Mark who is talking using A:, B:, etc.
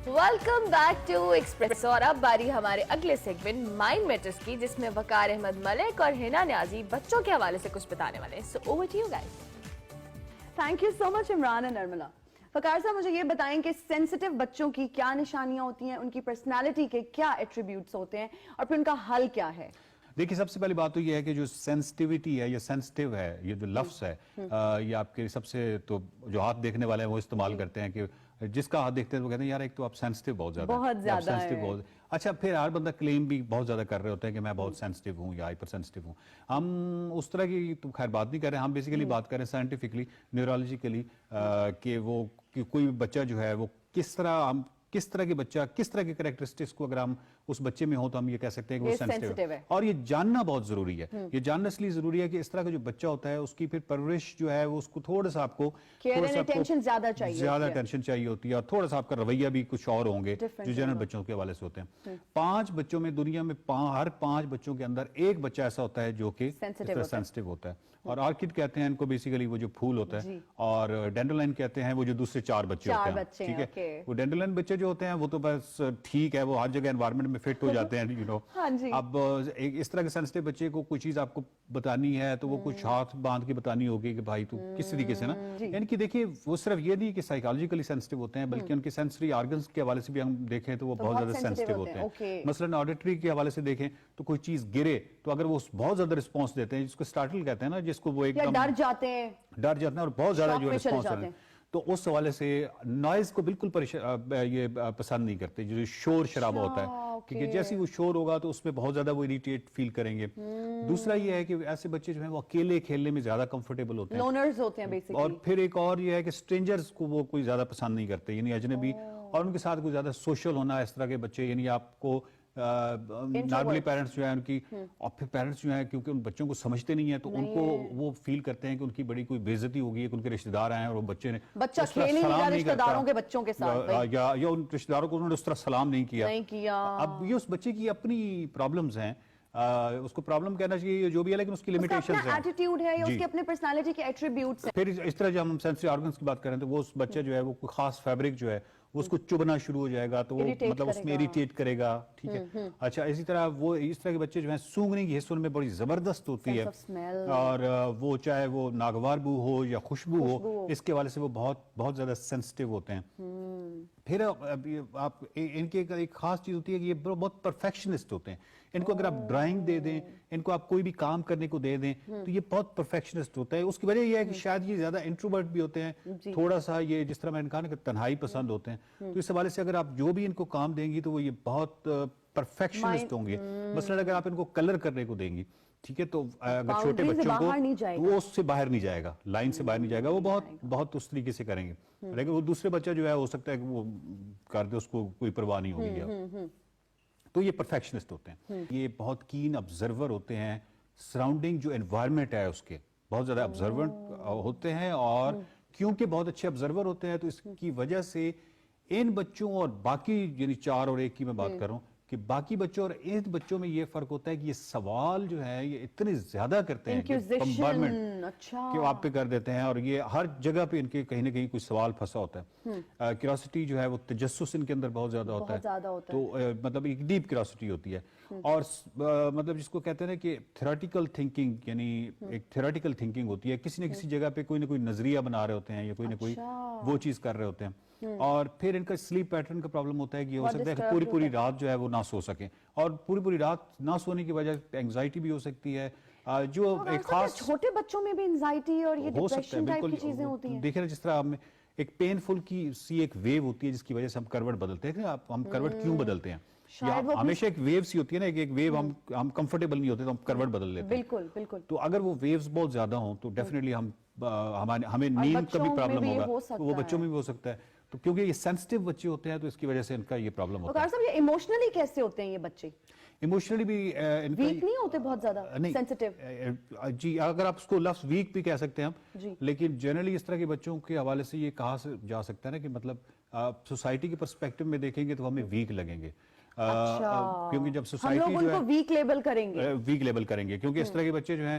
A: Welcome back to express اور اب باری ہمارے اگلے سیگمنٹ مائنڈ میٹرز کی جس میں وقار احمد ملک اور حنا نیازی بچوں کے حوالے سے کچھ بتانے والے ہیں. So over to you guys.
B: Thank you so much Imran and Nirmala. Waqar sahab مجھے یہ بتائیں کہ سینسٹیو بچوں کی کیا نشانیاں ہوتی ہیں, ان کی پرسنالٹی کے کیا ایٹریبیوٹس ہوتے ہیں اور پھر ان کا حل کیا ہے؟
C: دیکھیے سب سے پہلی بات تو یہ ہے کہ جو سینسٹیوٹی ہے یا سینسٹیو ہے, یہ جو لفظ ہے یہ آپ کے سب سے تو جو ہاتھ دیکھنے والے ہیں وہ استعمال کرتے ہیں کہ جس کا ہاتھ دیکھتے ہیں وہ کہتے ہیں یار ایک تو آپ سینسٹیو بہت زیادہ ہے. اچھا پھر ہر بندہ کلیم بھی بہت زیادہ کر رہے ہوتے ہیں کہ میں بہت سینسٹیو ہوں یا ہائپر سینسٹیو ہوں. ہم اس طرح کی تو خیر بات نہیں کر رہے ہیں, ہم بیسیکلی بات کر رہے ہیں سائنٹیفکلی نیورولوجیکلی کہ وہ کوئی بچہ جو ہے وہ کس طرح کے بچہ کس طرح کے کریکٹرسٹکس کو اگر ہم اس بچے میں ہوں تو ہم یہ کہہ سکتے ہیں کہ وہ سینسٹیو ہے. اور یہ جاننا بہت ضروری ہے. یہ جاننا اس لیے ضروری ہے کہ اس طرح کا جو بچہ ہوتا ہے اس کی پھر پرورش جو ہے وہ اس کو تھوڑا سا آپ کو
B: زیادہ
C: اٹینشن چاہیے ہوتی ہے اور تھوڑا سا آپ کا رویہ بھی کچھ اور ہوں گے جو جنرل بچوں کے حوالے سے ہوتے ہیں. 5 بچوں میں دنیا میں ہر 5 بچوں کے اندر ایک بچہ ایسا ہوتا ہے جو کہ سینسٹیو ہوتا ہے. اور آرکڈ کہتے ہیں ان کو بیسیکلی وہ جو پھول ہوتا ہے, اور ڈینڈرلائن کہتے ہیں وہ جو دوسرے 4 بچے ہوتے ہیں. ٹھیک ہے, وہ ڈینڈرلائن بچے جو ہوتے ہیں وہ تو بس ٹھیک ہے, وہ ہر جگہ انوائرمنٹ میں فٹ ہو جاتے ہیں یو نو. اب اس طرح کے سینسٹیو بچے کو کوئی چیز آپ کو بتانی ہے تو وہ کچھ ہاتھ باندھ کے بتانی ہوگی کہ بھائی تو کس طریقے سے نا. یعنی کہ دیکھیے وہ صرف یہ نہیں کہ سائیکالوجیکلی سینسٹیو ہوتے ہیں بلکہ ان کے سینسری آرگنز کے حوالے سے بھی ہم دیکھیں تو وہ بہت زیادہ سینسٹیو ہوتے ہیں. مثلاً آڈیٹری کے حوالے سے دیکھیں تو کوئی چیز گرے تو اگر وہ بہت زیادہ رسپانس دیتے ہیں, جس کو سٹارٹل کہتے ہیں نا, جس کو وہ ایک دم ڈر جاتے ہیں اور بہت زیادہ جو رسپانس دیتے ہیں, تو اس حوالے سے نوائز کو بالکل یہ پسند نہیں کرتے. جو شور شرابہ ہوتا ہے کیونکہ جیسے وہ شور ہوگا تو اس میں بہت زیادہ وہ اریٹیٹ فیل کریں گے. دوسرا یہ ہے کہ ایسے بچے جو ہیں وہ اکیلے کھیلنے میں زیادہ کمفرٹیبل ہوتے ہیں,
B: لونرز ہوتے ہیں بیسیکلی. اور
C: پھر ایک اور یہ ہے کہ اسٹرینجرز کو وہ کوئی زیادہ پسند نہیں کرتے, یعنی اجنبی, اور ان کے ساتھ کوئی زیادہ سوشل ہونا اس طرح کے بچے, یعنی آپ کو نارملی پیرنٹس جو ہیں ان کی, اور پھر پیرنٹس جو ہیں کیونکہ ان بچوں کو سمجھتے نہیں ہیں تو ان کو وہ فیل کرتے ہیں کہ ان کی بڑی کوئی بے عزتی ہوگی کہ ان کے رشتہ دار آئے ہیں اور وہ بچے نے
B: بچہ کھیل ہی نہیں رہا رشتہ داروں کے بچوں کے ساتھ,
C: یا ان رشتہ داروں کو انہوں نے اس طرح سلام نہیں کیا. اب یہ اس بچے کی اپنی پرابلمز ہیں, اس کو پرابلم کہنا چاہیے جو بھی ہے, لیکن اس کی لیمیٹیشنز ہیں,
B: ایٹیٹیوڈ ہے یا اس کے اپنے پرسنالٹی کے ایٹریبیوٹس ہیں.
C: پھر اس طرح جب ہم سینسری آرگنز کی بات کریں تو وہ اس بچہ جو ہے وہ کوئی خاص فیبرک جو ہے وہ اس کو چبنا شروع ہو جائے گا تو وہ مطلب اس میں اریٹیٹ کرے گا. ٹھیک ہے, اچھا اسی طرح وہ اس طرح کے بچے جو ہیں سونگنے کی حصوں میں بڑی زبردست ہوتی ہے, اور وہ چاہے وہ ناگوار بو ہو یا خوشبو ہو, اس کے حوالے سے وہ بہت زیادہ سینسٹیو ہوتے ہیں. پھر آپ ان کی ایک خاص چیز ہوتی ہے کہ یہ بہت پرفیکشنسٹ ہوتے ہیں. ان کو اگر آپ ڈرائنگ دے دیں, ان کو آپ کوئی بھی کام کرنے کو دے دیں تو یہ بہت پرفیکشنسٹ ہوتا ہے. اس کی وجہ یہ ہے کہ شاید یہ زیادہ انٹروورٹ بھی ہوتے ہیں, تھوڑا سا یہ جس طرح میں نے کہا نا کہ تنہائی پسند ہوتے ہیں, تو اس حوالے سے اگر آپ جو بھی ان کو کام دیں گی تو وہ یہ بہت پرفیکشنسٹ ہوں گے. مثلا اگر آپ ان کو کلر کرنے کو دیں گی, ٹھیک ہے, تو اگر چھوٹے بچوں کو وہ اس سے باہر نہیں جائے گا, لائن سے باہر نہیں جائے گا, وہ بہت اس طریقے سے کریں گے. لیکن وہ دوسرے بچہ جو ہے ہو سکتا ہے کہ وہ کر دے, اس کو کوئی پرواہ نہیں ہوگی. تو یہ پرفیکشنسٹ ہوتے ہیں. یہ بہت کین آبزرور ہوتے ہیں, سراؤنڈنگ جو انوائرمنٹ ہے اس کے بہت زیادہ آبزرونٹ ہوتے ہیں, اور کیونکہ بہت اچھے آبزرور ہوتے ہیں تو اس کی وجہ سے ان بچوں اور باقی یعنی 4 اور 1 کی میں بات کر رہا ہوں کہ باقی بچوں اور ان بچوں میں یہ فرق ہوتا ہے کہ یہ سوال جو ہے یہ اتنے زیادہ کرتے ہیں کہ آپ پہ کر دیتے ہیں, اور یہ ہر جگہ پہ ان کے کہیں نہ کہیں کوئی سوال پھنسا ہوتا ہے. کیوریوسٹی جو ہے وہ تجسس ان کے اندر بہت زیادہ ہوتا ہے, تو مطلب ایک ڈیپ کیوریوسٹی ہوتی ہے. اور مطلب جس کو کہتے ہیں کہ تھیوریٹیکل تھنکنگ, یعنی ایک تھیوریٹیکل تھنکنگ ہوتی ہے, کسی نہ کسی جگہ پہ کوئی نہ کوئی نظریہ بنا رہے ہوتے ہیں یا کوئی نہ کوئی وہ چیز کر رہے ہوتے ہیں. اور پھر ان کا سلیپ پیٹرن کا پرابلم ہوتا ہے کہ یہ ہو سکتا ہے کہ پوری رات جو ہے وہ نہ سو سکیں, اور پوری رات نہ سونے کی وجہ انگزائٹی بھی ہو سکتی ہے, جو ایک خاص
B: چھوٹے بچوں میں بھی انگزائٹی اور یہ ڈپریشن ٹائپ کی چیزیں ہوتی ہیں.
C: دیکھیں جس طرح ہم ایک پینفل کی سی ایک ویو ہوتی ہے جس کی وجہ سے ہم کروٹ بدلتے ہیں. ہم کروٹ کیوں بدلتے ہیں؟ ہمیشہ ایک ویو سی ہوتی ہے نا, ایک ویو ہم کمفرٹیبل نہیں ہوتے تو ہم کروٹ بدل لیتے ہیں.
B: بالکل.
C: تو اگر وہ ویوز بہت زیادہ ہوں تو ڈیفینیٹلی ہمیں نیند کا بھی پرابلم ہوگا, وہ بچوں میں بھی ہو سکتا ہے. تو کیونکہ یہ سینسٹیو بچے ہوتے ہیں تو اس کی وجہ سے ان کا یہ پرابلم ہوتا ہے.
B: وقار صاحب یہ ایموشنلی کیسے ہوتے ہیں یہ بچے؟
C: ایموشنلی بھی
B: ویک نہیں ہوتے بہت زیادہ سینسٹیو؟
C: جی, اگر آپ اس کو لفظ ویک بھی کہہ سکتے ہیں ہم, لیکن جنرلی اس طرح کے بچوں کے حوالے سے یہ کہا جا سکتا ہے نا کہ مطلب سوسائٹی کے پرسپیکٹو میں دیکھیں گے تو ہمیں ویک لگیں گے, کیونکہ جب سوسائٹی جو ہے
B: ویک لیبل کریں گے
C: کیونکہ اس طرح کے بچے جو ہیں